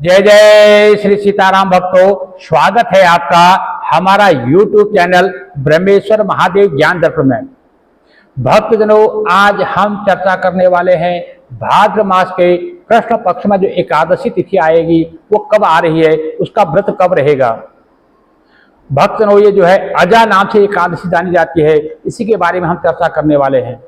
जय जय श्री सीताराम भक्तों, स्वागत है आपका हमारा YouTube चैनल ब्रह्मेश्वर महादेव ज्ञान दर्पण में। भक्तजनों, आज हम चर्चा करने वाले हैं भाद्र मास के कृष्ण पक्ष में जो एकादशी तिथि आएगी वो कब आ रही है, उसका व्रत कब रहेगा। भक्तजनों, ये जो है अजा नाम से एकादशी जानी जाती है, इसी के बारे में हम चर्चा करने वाले हैं।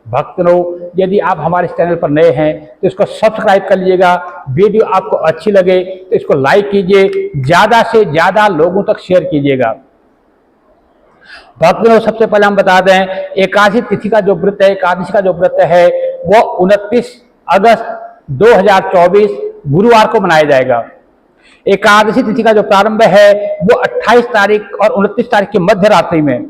भक्तों, यदि आप हमारे इस चैनल पर नए हैं तो इसको सब्सक्राइब कर लीजिएगा। वीडियो आपको अच्छी लगे तो इसको लाइक कीजिए, ज्यादा से ज्यादा लोगों तक शेयर कीजिएगा। भक्तों, सबसे पहले हम बता दें, एकादशी तिथि का जो व्रत है, एकादशी का जो व्रत है वो 29 अगस्त 2024 गुरुवार को मनाया जाएगा। एकादशी तिथि का जो प्रारंभ है वो 28 तारीख और 29 तारीख की मध्य रात्रि में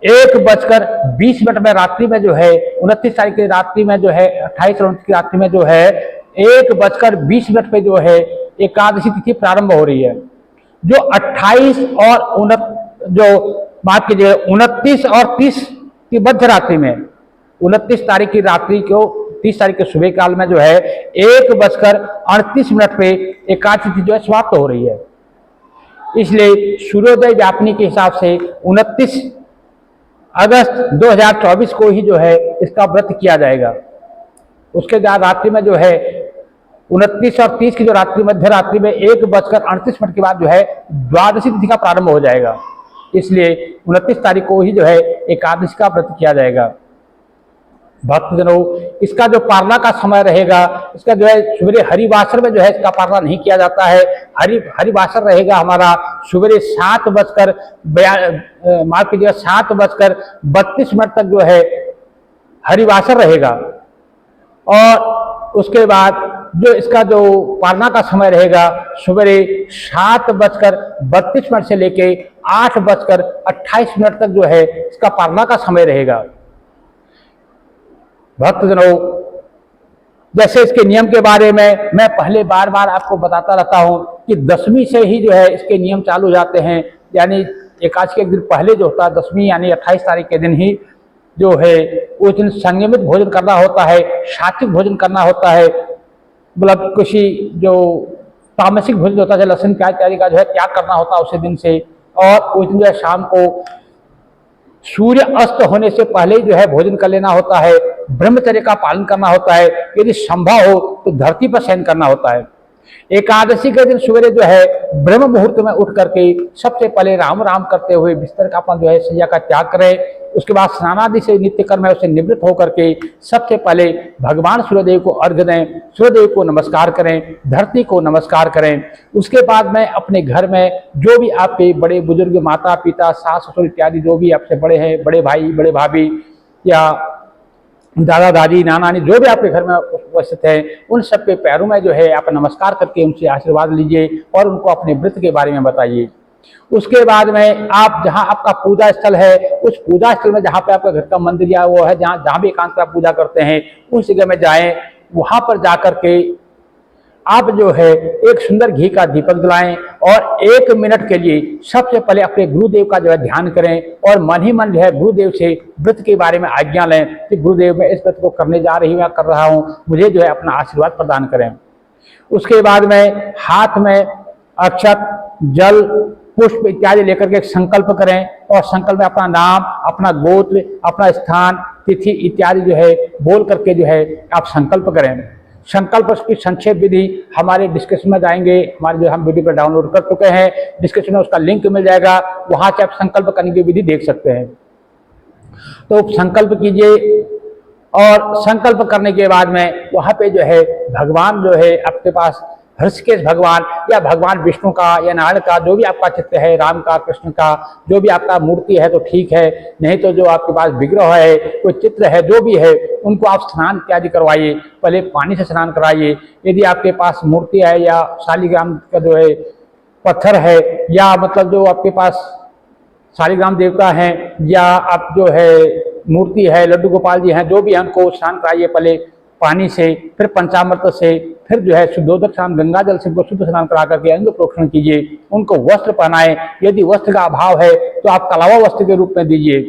1:20 में रात्रि में जो है 29 तारीख की रात्रि में जो है 28 और 29 की रात्रि में जो है 1:20 पे जो है एकादशी तिथि प्रारंभ हो रही है। जो 28 और जो माफ कीजिए 29 और 30 की मध्य रात्रि में 29 तारीख की रात्रि को 30 तारीख के सुबह काल में जो है 1:38 पे एकादशी तिथि जो है समाप्त हो रही है। इसलिए सूर्योदय व्यापनी के हिसाब से 29 अगस्त 2024 को ही जो है इसका व्रत किया जाएगा। उसके बाद रात्रि में जो है 29 और 30 की जो रात्रि मध्य रात्रि में 1:38 के बाद जो है द्वादशी तिथि का प्रारंभ हो जाएगा। इसलिए 29 तारीख को ही जो है एकादशी का व्रत किया जाएगा। भक्तजनों, इसका जो पारना का समय रहेगा, इसका जो है सवेरे हरिवासर में जो है इसका पारना नहीं किया जाता है। हरिवासर रहेगा हमारा सवेरे 7:32 तक जो है हरिवासर रहेगा। और उसके बाद जो इसका जो पारना का समय रहेगा सवेरे 7:32 से लेके 8:28 तक जो है इसका पारना का समय रहेगा। भक्तजनों, जैसे इसके नियम के बारे में मैं पहले बार बार आपको बताता रहता हूं कि दशमी से ही जो है इसके नियम चालू हो जाते हैं। यानी एकादशी के एक दिन पहले जो होता है दशमी यानी 28 तारीख के दिन ही जो है उस दिन संयमित भोजन करना होता है, सात्विक भोजन करना होता है। मतलब किसी जो तामसिक भोजन होता है, लहसुन प्याज इत्यादि का जो है त्याग करना होता है उसी दिन से। और उस दिन जो है शाम को सूर्य अस्त होने से पहले ही जो है भोजन कर लेना होता है। ब्रह्मचर्य का पालन करना होता है, यदि संभव हो तो धरती पर शयन करना होता है। एकादशी के दिन सवेरे जो है ब्रह्म मुहूर्त में उठ करके सबसे पहले राम राम करते हुए बिस्तर का अपना जो है शैया का त्याग करें। उसके बाद स्नानादि से नित्य कर्म है उससे निवृत्त होकर के सबसे पहले भगवान सूर्यदेव को अर्घ्य दें, सूर्यदेव को नमस्कार करें, धरती को नमस्कार करें। उसके बाद में अपने घर में जो भी आपके बड़े बुजुर्ग, माता पिता, सास ससुर इत्यादि जो भी आपसे बड़े हैं, बड़े भाई बड़े भाभी या दादा दादी नाना नानी जो भी आपके घर में उपस्थित हैं, उन सबके पैरों में जो है आप नमस्कार करके उनसे आशीर्वाद लीजिए और उनको अपने व्रत के बारे में बताइए। उसके बाद में आप जहां आपका पूजा स्थल है उस पूजा स्थल में जहां पे आपका घर का मंदिर या वो है जहां भी एकांत आप पूजा करते हैं उस जगह में जाएं। वहां पर जाकर के आप जो है एक सुंदर घी का दीपक जलाएं और 1 मिनट के लिए सबसे पहले अपने गुरुदेव का जो है ध्यान करें और मन ही मन जो है गुरुदेव से व्रत के बारे में आज्ञा लें कि गुरुदेव मैं इस व्रत को करने जा रही हूँ या कर रहा हूँ, मुझे जो है अपना आशीर्वाद प्रदान करें। उसके बाद में हाथ में अक्षत, जल, पुष्प इत्यादि लेकर के संकल्प करें और संकल्प में अपना नाम, अपना गोत्र, अपना स्थान, तिथि इत्यादि जो है बोल करके जो है आप संकल्प करें। संकल्प की संक्षेप विधि हमारे डिस्क्रिप्शन में जाएंगे, हमारे जो हम वीडियो पर डाउनलोड कर चुके हैं, डिस्क्रिप्शन में उसका लिंक मिल जाएगा, वहां से आप संकल्प करने की विधि देख सकते हैं। तो संकल्प कीजिए और संकल्प करने के बाद में वहां पे जो है भगवान जो है आपके पास ऋषिकेश भगवान या भगवान विष्णु का या नारायण का जो भी आपका चित्र है, राम का, कृष्ण का जो भी आपका मूर्ति है तो ठीक है, नहीं तो जो आपके पास विग्रह है, कोई चित्र है, जो भी है उनको आप स्नान इत्यादि करवाइए, पहले पानी से स्नान कराइए। यदि आपके पास मूर्ति है या शालिग्राम का जो है पत्थर है या मतलब जो आपके पास शालिग्राम देवता है या आप जो है मूर्ति है, लड्डू गोपाल जी हैं, जो भी है उनको स्नान कराइए पहले पानी से, फिर पंचामृत से, फिर जो है शुद्धोदक स्नान गंगा जल से उनको शुद्ध स्नान करा करके अंग प्रोक्षण कीजिए। उनको वस्त्र पहनाएं, यदि वस्त्र का अभाव है तो आप कलावा वस्त्र के रूप में दीजिए।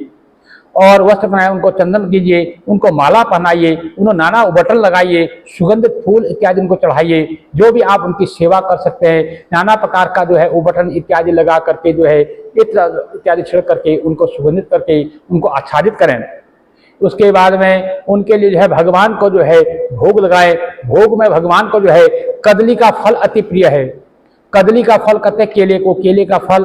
और वस्त्र पहनाए, उनको चंदन कीजिए, उनको माला पहनाइए, उन्हें नाना उबटन लगाइए, सुगंधित फूल इत्यादि उनको चढ़ाइए। जो भी आप उनकी सेवा कर सकते हैं, नाना प्रकार का जो है उबटन इत्यादि लगा करके जो है इत्र इत्यादि छिड़क करके उनको सुगंधित करके उनको आच्छादित करें। उसके बाद में उनके लिए जो है भगवान को जो है भोग लगाए। भोग में भगवान को जो है कदली का फल अति प्रिय है। कदली का फल कहते हैं केले को, केले का फल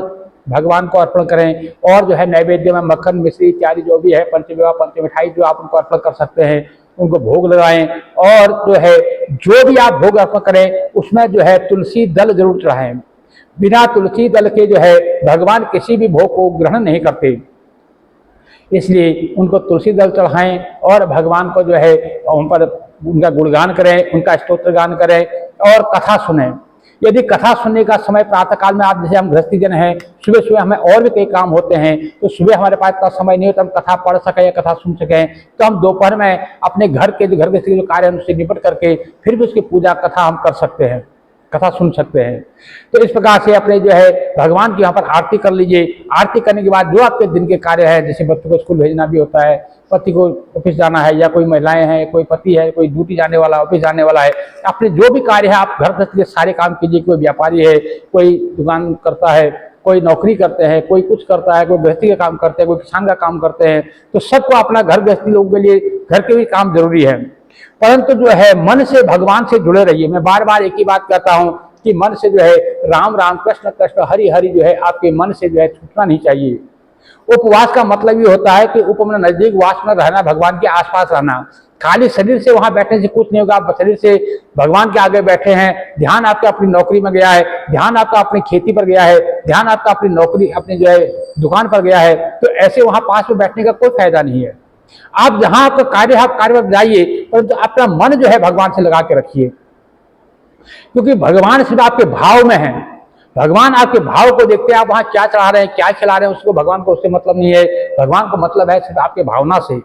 भगवान को अर्पण करें। और जो है नैवेद्य में मक्खन मिश्री इत्यादि जो भी है पंचमेवा पंच मिठाई जो आप उनको अर्पण कर सकते हैं, उनको भोग लगाएं। और जो है जो भी आप भोग अर्पण करें उसमें जो है तुलसी दल जरूर चढ़ाएं। बिना तुलसी दल के जो है भगवान किसी भी भोग को ग्रहण नहीं करते, इसलिए उनको तुलसी दल चढ़ाएं और भगवान को जो है उन पर उनका गुणगान करें, उनका स्तोत्र गान करें और कथा सुनें। यदि कथा सुनने का समय प्रातः काल में, आप जैसे हम गृहस्थी जन हैं, सुबह सुबह हमें और भी कई काम होते हैं, तो सुबह हमारे पास इतना समय नहीं होता हम कथा पढ़ सकें या कथा सुन सकें, तो हम दोपहर में अपने घर के जो कार्य है उनसे निपट करके फिर भी उसकी पूजा कथा हम कर सकते हैं, कथा सुन सकते हैं। तो इस प्रकार से अपने जो है भगवान की यहाँ पर आरती कर लीजिए। आरती करने के बाद जो आपके दिन के कार्य है, जैसे बच्चों को स्कूल भेजना भी होता है, पति को ऑफिस जाना है, या कोई महिलाएं हैं, कोई पति है, कोई ड्यूटी जाने वाला, ऑफिस जाने वाला है, अपने जो भी कार्य है आप घर के सारे काम कीजिए। कोई व्यापारी है, कोई दुकान करता है, कोई नौकरी करते हैं, कोई कुछ करता है, कोई गृहस्थी का काम करते हैं, कोई किसान का काम करते हैं, तो सबको अपना घर गृहस्थी लोगों के लिए घर के भी काम जरूरी है। परंतु जो है मन से भगवान से जुड़े रहिए। मैं बार बार एक ही बात कहता हूं कि मन से जो है राम राम कृष्ण कृष्ण हरि हरि जो है आपके मन से जो है छूटना नहीं चाहिए। उपवास का मतलब ये होता है कि उपमन नजदीक वास में रहना, भगवान के आसपास रहना। खाली शरीर से वहां बैठने से कुछ नहीं होगा। आप शरीर से भगवान के आगे बैठे हैं, ध्यान आपका अपनी नौकरी में गया है, ध्यान आपका अपनी खेती पर गया है, ध्यान आपका अपनी नौकरी अपनी जो है दुकान पर गया है, तो ऐसे वहां पास में बैठने का कोई फायदा नहीं है। आप जहां आपका कार्य है आप कार्य पर जाइए, परंतु अपना मन जो है भगवान से लगा के रखिए, क्योंकि भगवान सिर्फ आपके भाव में है। भगवान आपके भाव को देखते हैं, आप वहां क्या चढ़ा रहे हैं, क्या खिला रहे हैं, उसको भगवान को उससे मतलब नहीं है। भगवान को मतलब है सिर्फ आपके भावना से।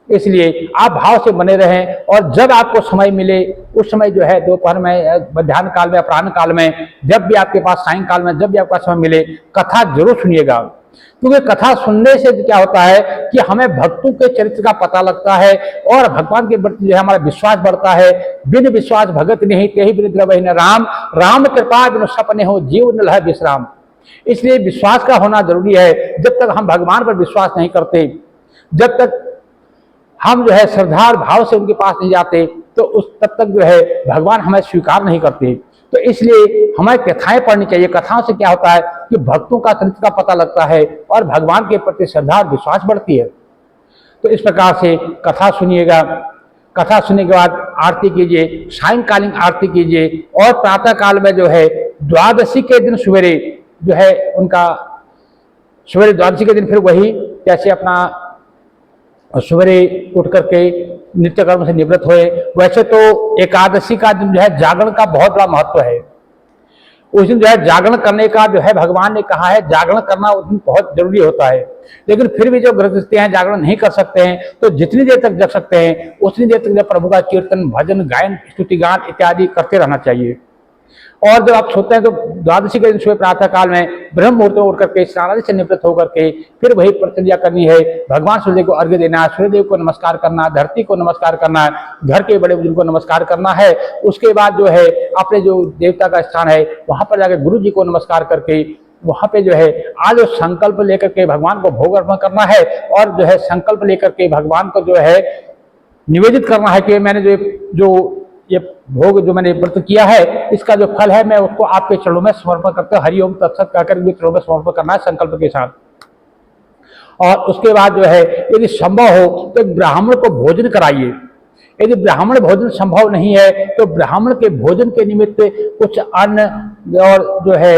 इसलिए आप भाव से बने रहें, और जब आपको समय मिले उस समय जो है दोपहर में, मध्याह्न काल में, अपराह्न काल में, जब भी आपके पास सायंकाल में जब भी आपका समय मिले, कथा जरूर सुनिएगा। क्योंकि कथा सुनने से क्या होता है कि हमें भक्तों के चरित्र का पता लगता है और भगवान के प्रति जो है हमारा विश्वास बढ़ता है। बिन विश्वास भगत नहीं, तेहि बिन द्रवहि न राम, राम कृपा बिन सपने हो जीव न लह विश्राम। इसलिए विश्वास का होना जरूरी है। जब तक हम भगवान पर विश्वास नहीं करते, जब तक हम जो है श्रद्धा और भाव से उनके पास नहीं जाते, तो उस तब तक जो है भगवान हमें स्वीकार नहीं करते। तो इसलिए हमें कथाएं पढ़नी चाहिए। कथाओं से क्या होता है कि भक्तों का चरित्र का पता लगता है और भगवान के प्रति श्रद्धा और विश्वास बढ़ती है। तो इस प्रकार से कथा सुनिएगा। कथा सुनने के बाद आरती कीजिए, सायंकालीन आरती कीजिए, और प्रातः काल में जो है द्वादशी के दिन सवेरे जो है उनका सवेरे द्वादशी के दिन फिर वही जैसे अपना सवेरे उठ करके नित्य कर्म से निवृत्त हुए। वैसे तो एकादशी का दिन जो है जागरण का बहुत बड़ा महत्व है। उस दिन जो है जागरण करने का जो है भगवान ने कहा है, जागरण करना उस दिन बहुत जरूरी होता है। लेकिन फिर भी जो गृहस्थी हैं जागरण नहीं कर सकते हैं, तो जितनी देर तक जग सकते हैं उतनी देर तक प्रभु का कीर्तन, भजन, गायन, स्तुति गान इत्यादि करते रहना चाहिए। और जब आप सोते हैं तो द्वादशी के दिन सुबह प्रातः काल में ब्रह्म मुहूर्त में उठ करके स्नान आदि से निवृत्त होकर के फिर वही प्रक्रिया करनी है। भगवान सूर्यदेव को अर्घ्य देना है, सूर्यदेव को नमस्कार करना, धरती को नमस्कार करना, घर के बड़े बुजुर्ग को नमस्कार करना है। उसके बाद जो है अपने जो देवता का स्थान है वहां पर जाकर गुरु जी को नमस्कार करके वहां पे जो है आज संकल्प लेकर के भगवान को भोग अर्पण करना है, और जो है संकल्प लेकर के भगवान को जो है निवेदित करना है कि मैंने जो ये भोग जो मैंने व्रत किया है इसका जो फल है मैं उसको आपके चरणों में समर्पण करते हैं। हरिओम तत्सत कहकर भी चरणों में समर्पण करना है संकल्प के साथ। और उसके बाद जो है यदि संभव हो तो ब्राह्मण को भोजन कराइए। यदि ब्राह्मण भोजन संभव नहीं है तो ब्राह्मण के भोजन के निमित्त कुछ अन्न और जो है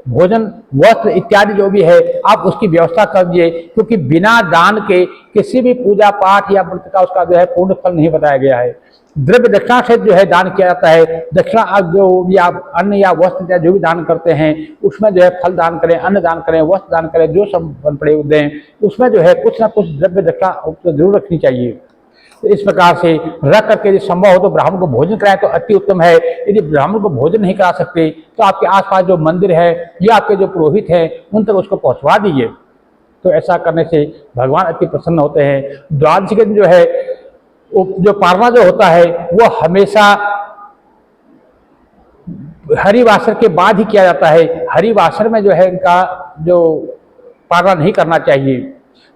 भोजन, वस्त्र इत्यादि जो भी है आप उसकी व्यवस्था कर दीजिए, क्योंकि बिना दान के किसी भी पूजा पाठ या व्रत का उसका जो है पूर्ण फल नहीं बताया गया है। द्रव्य दक्षिणा से जो है दान किया जाता है। दक्षिणा जो भी आप अन्न या वस्त्र या जो भी दान करते हैं उसमें जो है फल दान करें, अन्न दान करें, वस्त्र दान करें, जो सब बन पड़े दें, उसमें जो है कुछ ना कुछ द्रव्य दक्षिणा जरूर रखनी चाहिए। तो इस प्रकार से रख करके यदि संभव हो तो ब्राह्मण को भोजन कराएं तो अति उत्तम है। यदि ब्राह्मण को भोजन नहीं करा सकते तो आपके आसपास जो मंदिर है या आपके जो पुरोहित हैं उन तक उसको पहुंचवा दीजिए। तो ऐसा करने से भगवान अति प्रसन्न होते हैं। द्वादशी के दिन जो है जो पारणा जो होता है वो हमेशा हरिवासर के बाद ही किया जाता है। हरिवासर में जो है इनका जो पारणा नहीं करना चाहिए,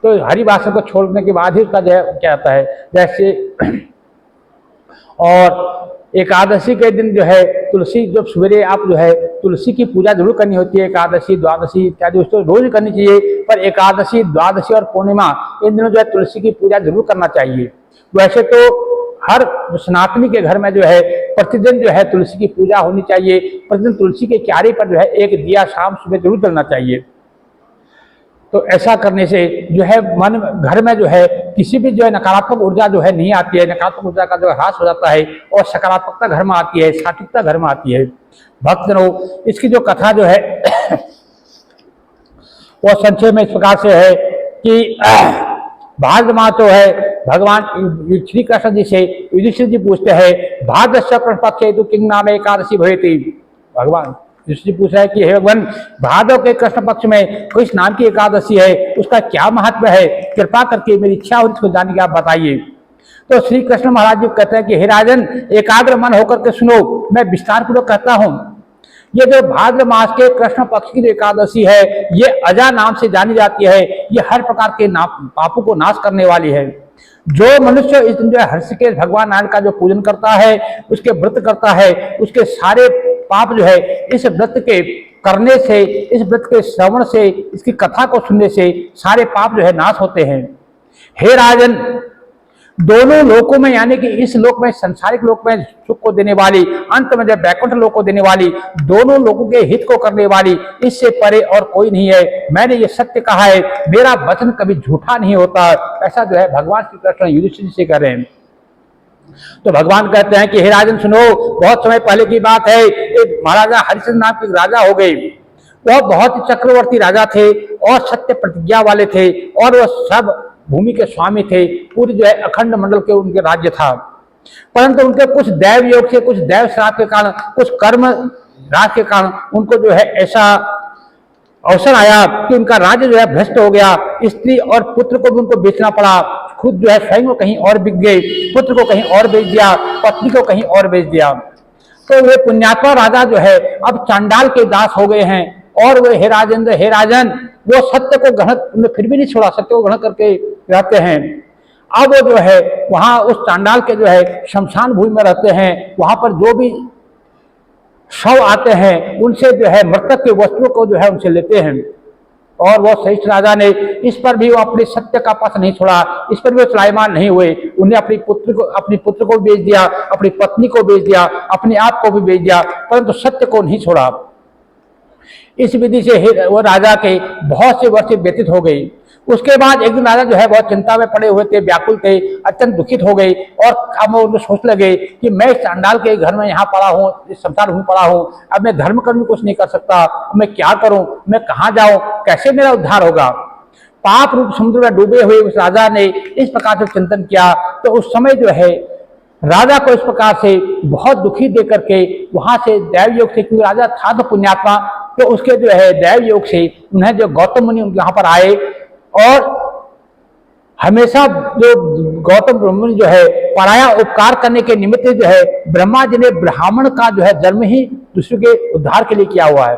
तो हरिवासर को छोड़ने के बाद ही उसका जो है क्या जाता है। जैसे और एकादशी के दिन जो है तुलसी, जब सवेरे आप जो है तुलसी की पूजा जरूर करनी होती है। एकादशी, द्वादशी इत्यादि उसको रोज करनी चाहिए, पर एकादशी, द्वादशी और पूर्णिमा इन दिनों जो है तुलसी की पूजा जरूर करना चाहिए। वैसे तो हर सनातनी के घर में जो है प्रतिदिन जो है तुलसी की पूजा होनी चाहिए। प्रतिदिन तुलसी के क्यारे पर जो है एक दिया शाम सुबह जरूर जलना चाहिए। तो ऐसा करने से जो है मन घर में जो है किसी भी जो है नकारात्मक ऊर्जा जो है नहीं आती है। नकारात्मक ऊर्जा का जो ह्रास हो जाता है और सकारात्मकता घर में आती है, सात्विकता घर में आती है। भक्तजनों, इसकी जो कथा जो है वो संक्षेप में इस प्रकार से है कि भाद्र माह तो है भगवान श्री कृष्ण जी से युधिष्ठिर जी पूछते हैं, भाद्रस्य कृष्ण पक्ष हेतु किंग नाम एकादशी भवेति। भगवान युधिष्ठिर पूछ रहे हैं कि हे भगवान, भाद्र के कृष्ण पक्ष में किस नाम की एकादशी है, उसका क्या महत्व है, कृपा करके मेरी इच्छा हो इसको जानने की आप बताइए। तो श्री कृष्ण महाराज जी कहते हैं कि हे राजन, एकाग्र मन होकर के सुनो, मैं विस्तार पूर्वक कहता हूं। ये जो भाद्र मास के कृष्ण पक्ष की जो एकादशी है ये अजा नाम से जानी जाती है। ये हर प्रकार के पापों को नाश करने वाली है। जो मनुष्य इस दिन जो है हर्षिकेश भगवान नारायण का जो पूजन करता है, उसके व्रत करता है, उसके सारे पाप जो है इस व्रत के करने से, इस व्रत के श्रवण से, इसकी कथा को सुनने से सारे पाप जो है नाश होते हैं। हे राजन, दोनों लोकों में यानी कि इस लोक में, संसारिक लोक में सुख को देने वाली, अंत में जब वैकुंठ लोक को देने वाली, दोनों लोगों के हित को करने वाली, इससे परे और कोई नहीं है। मैंने ये सत्य कहा है, मेरा वचन कभी झूठा नहीं होता। ऐसा जो है भगवान श्री कृष्ण युधिष्ठिर से कह रहे हैं। तो भगवान कहते हैं कि हे राजन सुनो, बहुत समय पहले की बात है, एक महाराजा हरिश्चंद्र नाम के राजा हो गए। वह बहुत ही चक्रवर्ती राजा थे और सत्य प्रतिज्ञा वाले थे और वह सब भूमि के स्वामी थे। पूरी जो है अखंड मंडल के उनके राज्य था। परंतु उनके कुछ दैव योग से, कुछ दैव श्राप के कारण, कुछ कर्म राज के कारण उनको जो है ऐसा अवसर आया कि उनका राज्य जो है भ्रष्ट हो गया। स्त्री और पुत्र को भी उनको बेचना पड़ा। खुद जो है स्वयं को कहीं और बिक गए, पुत्र को कहीं और बेच दिया, पत्नी को कहीं और बेच दिया। तो वे पुण्यात्मा राजा जो है अब चांडाल के दास हो गए हैं। और वे हे राजेंद्र, हे राजन, वो सत्य को ग्रहण फिर भी नहीं छोड़ा, सत्य को ग्रहण करके रहते हैं। अब वो जो है वहां उस चांडाल के जो है शमशान भूमि में रहते हैं। वहां पर जो भी शव आते हैं उनसे जो है मृतक के वस्त्रों को जो है उनसे लेते हैं। और वो श्रेष्ठ राजा ने इस पर भी वो अपने सत्य का पथ नहीं छोड़ा, इस पर भी चलायमान नहीं हुए। उन्हें अपने पुत्र को बेच दिया, अपनी पत्नी को बेच दिया, अपने आप को भी बेच दिया, परंतु सत्य को नहीं छोड़ा। इस विधि से वो राजा के बहुत से वर्ष व्यतीत हो गई। उसके बाद एक दिन राजा जो है बहुत चिंता में पड़े हुए थे, व्याकुल थे, अत्यंत दुखित हो गए और अब वो सोच लगे कि मैं इस चांडाल के घर में यहाँ पड़ा हूँ, इस संसार में पड़ा हूँ, अब मैं धर्म कर्म कुछ नहीं कर सकता, मैं क्या करूँ, मैं कहाँ जाऊँ, कैसे मेरा उद्धार होगा। पाप रूप समुद्र में डूबे हुए उस राजा ने इस प्रकार से चिंतन किया। तो उस समय जो है राजा को इस प्रकार से बहुत दुखी दे करके वहां से दैव योग से, क्योंकि राजा था तो पुण्यात्मा, तो उसके जो है दैव योग से उन्हें जो गौतम मुनि उनके यहाँ पर आए और हमेशा जो गौतम मुनि जो है पराया उपकार करने के निमित्त जो है ब्रह्मा जी ने ब्राह्मण का जो है जन्म ही दूसरे के उद्धार के लिए किया हुआ है।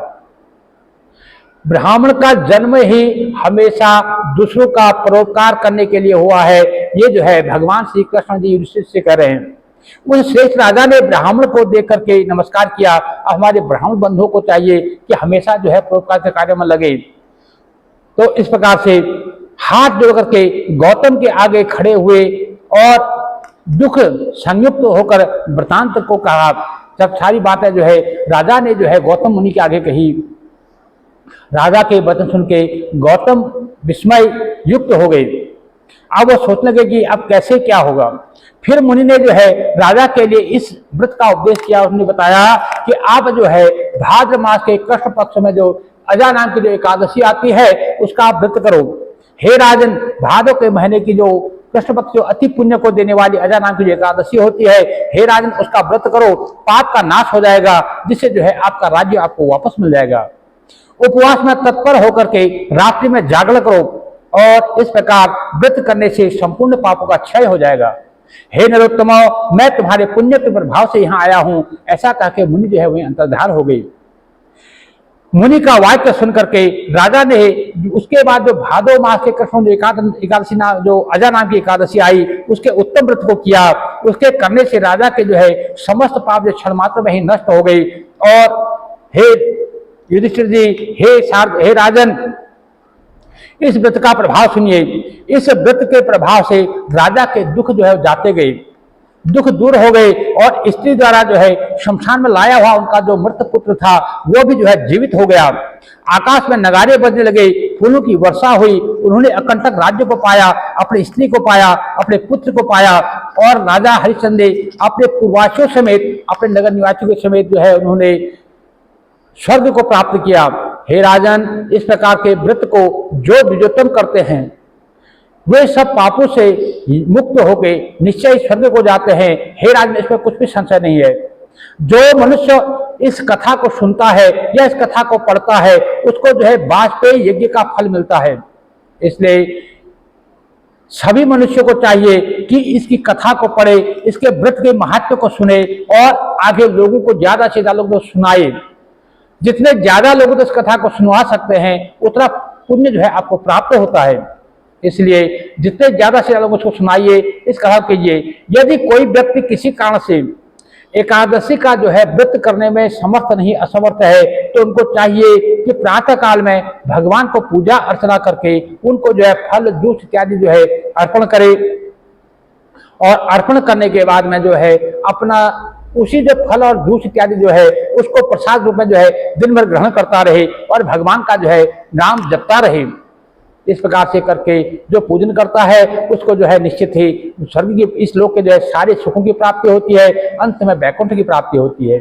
ब्राह्मण का जन्म ही हमेशा दूसरों का परोपकार करने के लिए हुआ है। ये जो है भगवान श्री कृष्ण जी युधिष्ठिर से कह रहे हैं। उस श्रेष्ठ राजा ने ब्राह्मण को देख करके नमस्कार किया। हमारे ब्राह्मण बंधुओं को चाहिए कि हमेशा जो है परोपकार के कार्य में लगे। तो इस प्रकार से हाथ जोड़ करके गौतम के आगे खड़े हुए और दुख संयुक्त होकर वृतांत को कहा। जब सारी बातें जो है राजा ने जो है गौतम मुनि के आगे कही। राजा के वचन सुन के गौतम विस्मय युक्त हो गए। अब वो सोचने लगे कि अब कैसे क्या होगा। फिर मुनि ने जो है राजा के लिए इस व्रत का उपदेश किया। उन्होंने बताया कि आप जो है भाद्र मास के कृष्ण पक्ष में जो अजा नाम की जो एकादशी आती है उसका आप व्रत करो। हे राजन, भाद्र के महीने की जो कृष्ण पक्ष जो अति पुण्य को देने वाली अजा नाम की जो एकादशी होती है, हे राजन उसका व्रत करो, पाप का नाश हो जाएगा, जिससे जो है आपका राज्य आपको वापस मिल जाएगा। उपवास में तत्पर होकर के रात्रि में जागरण करो। और इस प्रकार व्रत करने से संपूर्ण पापों का क्षय हो जाएगा। हे नरोत्तमो, मैं तुम्हारे पुण्य के प्रभाव से यहाँ आया हूँ। ऐसा कह के मुनि जो है वही अंतर्धान हो गई। मुनि का वाक्य सुन करके राजा ने उसके बाद जो भादो मास के कृष्ण एकादशी नाम जो अजा नाम की एकादशी आई, उसके उत्तम व्रत को किया। उसके करने से राजा के जो है समस्त पाप जो क्षण मात्र में ही नष्ट हो गई। और हे युधिष्ठिर जी, हे राजन, इस व्रत का प्रभाव सुनिए। इस व्रत के प्रभाव से राजा के दुख जो है जाते गए, दुख दूर हो गए और स्त्री द्वारा जो है शमशान में लाया हुआ उनका जो मृत पुत्र था वो भी जो है जीवित हो गया। आकाश में नगारे बजने लगे, फूलों की वर्षा हुई। उन्होंने अकंटक राज्य को पाया, अपनी स्त्री को पाया, अपने पुत्र को पाया। और राजा हरिश्चंद्र ने अपने पूर्वासियों समेत, अपने नगर निवासियों के समेत जो है उन्होंने स्वर्ग को प्राप्त किया। हे राजन, इस प्रकार के व्रत को जो विजोतम करते हैं वे सब पापों से मुक्त होकर निश्चय स्वर्ग को जाते हैं। हे राजन, इसमें कुछ भी संशय नहीं है। जो मनुष्य इस कथा को सुनता है या इस कथा को पढ़ता है उसको जो है वाजपेयी यज्ञ का फल मिलता है। इसलिए सभी मनुष्यों को चाहिए कि इसकी कथा को पढ़े, इसके व्रत के महत्व को सुने और आगे लोगों को ज्यादा से ज्यादा लोगों को सुनाए। जितने ज्यादा लोग इस कथा को सुनवा सकते हैं उतना पुण्य जो है आपको प्राप्त होता है। इसलिए जितने ज्यादा से ज्यादा उसको सुनाइए, इस कथा कीजिए। यदि कोई व्यक्ति किसी कारण से एकादशी का जो है व्रत करने में समर्थ नहीं, असमर्थ है, तो उनको चाहिए कि प्रातः काल में भगवान को पूजा अर्चना करके उनको जो है फल जूस इत्यादि जो है अर्पण करे। और अर्पण करने के बाद में जो है अपना उसी जो फल और जूस इत्यादि जो है उसको प्रसाद रूप में जो है दिन भर ग्रहण करता रहे और भगवान का जो है नाम जपता रहे। इस प्रकार से करके जो पूजन करता है उसको जो है निश्चित ही स्वर्ग की, इस लोक के जो है सारे सुखों की प्राप्ति होती है, अंत में वैकुंठ की प्राप्ति होती है।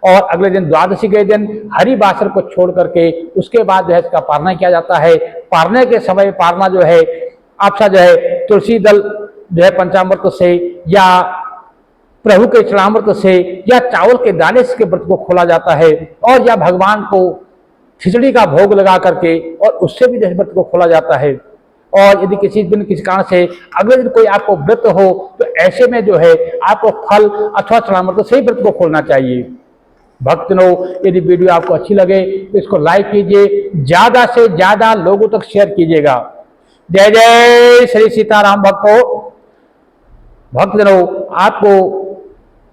और अगले दिन द्वादशी के दिन हरि बासर को छोड़ करके उसके बाद जो है इसका पारणा किया जाता है। पारने के समय पारना जो है आपसा जो है तुलसी दल जो है पंचामृत से या प्रभु के चरणामृत से या चावल के दाने से व्रत को खोला जाता है। और या भगवान को खिचड़ी का भोग लगा करके और उससे भी व्रत को खोला जाता है। और यदि किसी दिन किसी कारण से अगले दिन कोई आपको व्रत हो तो ऐसे में जो है आपको फल अथवा चरणामृत से ही व्रत को खोलना चाहिए। भक्तजनों, यदि वीडियो आपको अच्छी लगे तो इसको लाइक कीजिए, ज्यादा से ज्यादा लोगों तक शेयर कीजिएगा। जय जय श्री सीताराम। भक्तजनों, आपको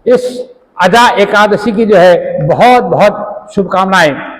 इस अजा एकादशी की जो है बहुत बहुत शुभकामनाएं।